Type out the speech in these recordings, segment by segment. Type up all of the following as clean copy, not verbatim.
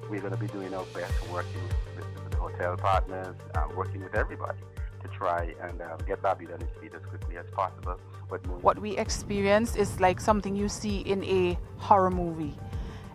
we're going to be doing our best, working with the hotel partners, working with everybody to try and get Barbuda on its feet as quickly as possible. But what we experienced is like something you see in a horror movie.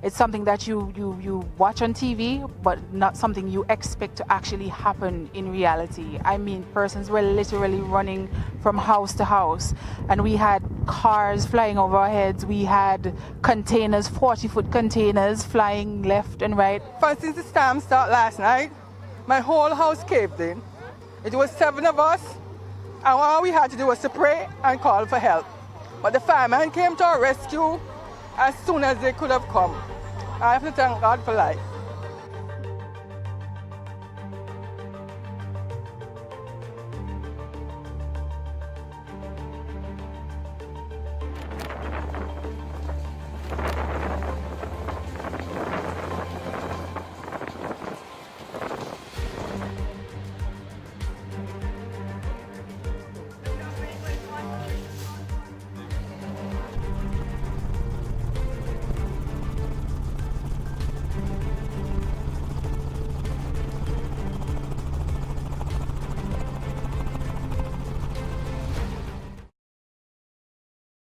It's something that you watch on TV, but not something you expect to actually happen in reality. I mean, persons were literally running from house to house, and we had cars flying over our heads. We had containers, 40-foot containers flying left and right. Since the storm started last night, my whole house caved in. It was 7 of us, and all we had to do was to pray and call for help. But the firemen came to our rescue as soon as they could have come. I have to thank God for life.